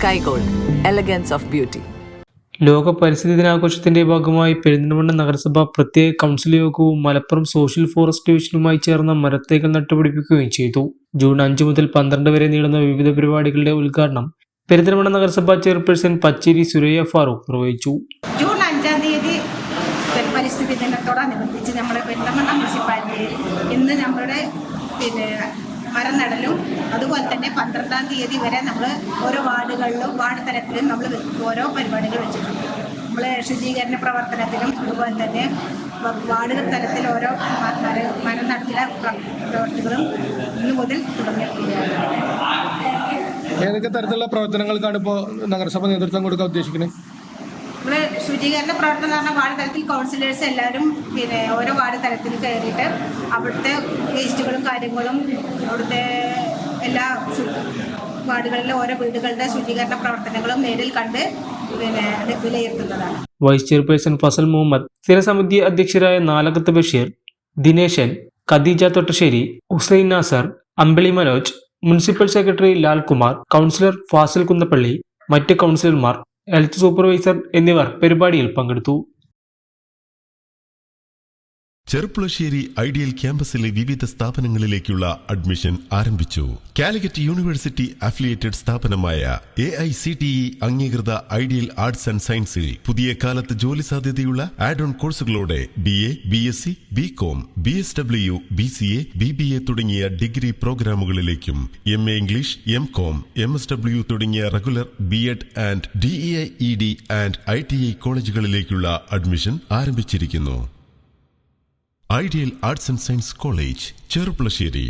Sky Gold, elegance of beauty. ലോക പരിസ്ഥിതി ദിനാഘോഷത്തിന്റെ ഭാഗമായി പെരിന്തൽമണ്ണ നഗരസഭ പ്രത്യേക കൗൺസിൽ യോഗവും മലപ്പുറം സോഷ്യൽ ഫോറസ്റ്റ് ഡിവിഷനുമായി ചേർന്ന മരത്തൈകൾ നട്ടുപിടിപ്പിക്കുകയും ചെയ്തു. ജൂൺ 5 മുതൽ 12 വരെ നീളുന്ന വിവിധ പരിപാടികളുടെ ഉദ്ഘാടനം പെരിന്തൽമണ്ണ നഗരസഭ ചെയർപേഴ്സൺ പച്ചേരി സുരയ്യ ഫാറൂഖ് നിർവഹിച്ചു. ജൂൺ 5 തീയതി പരിസ്ഥിതി ദിനത്തോടനുബന്ധിച്ച് നമ്മുടെ പെരിന്തൽമണ്ണ മുനിസിപ്പാലിറ്റിയിൽ ഇന്ന് നമ്മുടെ മരം നടലും അതുപോലെ തന്നെ 12 തീയതി വരെ നമ്മൾ ഓരോ വാർഡുകളിലും വാർഡ് തലത്തിലും നമ്മൾ ഓരോ പരിപാടികൾ വെച്ചിട്ടുണ്ട്. നമ്മൾ ശുചീകരണ പ്രവർത്തനത്തിലും അതുപോലെ തന്നെ വാർഡ് തലത്തിൽ ഓരോ മരം നടത്തിലെ പ്രവർത്തികളും ഇന്നു മുതൽ തുടങ്ങിയിരിക്കുകയാണ്. ഏതൊക്കെ തരത്തിലുള്ള പ്രവർത്തനങ്ങൾക്കാണ് ഇപ്പോൾ നഗരസഭ നേതൃത്വം കൊടുക്കാൻ ഉദ്ദേശിക്കുന്നത്? നമ്മൾ ശുചീകരണ പ്രവർത്തനം എന്ന് പറഞ്ഞാൽ വാർഡ് തലത്തിൽ കൗൺസിലേഴ്സ് എല്ലാവരും ഓരോ വാർഡ് തലത്തിൽ കയറിയിട്ട് അവിടുത്തെ വേസ്റ്റുകളും കാര്യങ്ങളും അവിടുത്തെ എല്ലാ വാർഡുകളിലെ ഓരോ വീടുകളുടെ ശുചീകരണ പ്രവർത്തനങ്ങളും നേരിൽ കണ്ട് വിലയിരുത്തുന്നതാണ്. വൈസ് ചെയർപേഴ്സൺ ഫസൽ മുഹമ്മദ്, സ്ഥിരസമിതി അധ്യക്ഷരായ Nalakath Basheer, Dineshan, Khadeeja Thottassery, Hussain Nasar, Ambili Manoj, municipal secretary Lalkumar, councillor Fasil Kunnappally, മറ്റ് കൗൺസിലർമാർ, ഹെൽത്ത് സൂപ്പർവൈസർ എന്നിവർ പരിപാടിയിൽ പങ്കെടുത്തു. ചെറുപ്പുളശ്ശേരി ഐഡിയൽ ക്യാമ്പസിലെ വിവിധ സ്ഥാപനങ്ങളിലേക്കുള്ള അഡ്മിഷൻ ആരംഭിച്ചു. കാലിക്കറ്റ് യൂണിവേഴ്സിറ്റി അഫിലിയേറ്റഡ് സ്ഥാപനമായ AICTE അംഗീകൃത ഐഡിയൽ ആർട്സ് ആൻഡ് സയൻസിൽ പുതിയ കാലത്ത് ജോലി സാധ്യതയുള്ള ആഡ് ഓൺ കോഴ്സുകളോടെ BA, BSc, BCom, BSW, BCA, BBA തുടങ്ങിയ ഡിഗ്രി പ്രോഗ്രാമുകളിലേക്കും MA ഇംഗ്ലീഷ്, MCom, MSW തുടങ്ങിയ regular BEd and DEIED and ITI കോളേജുകളിലേക്കുള്ള അഡ്മിഷൻ ആരംഭിച്ചിരിക്കുന്നു. Ideal arts and science college, Cherpulassery.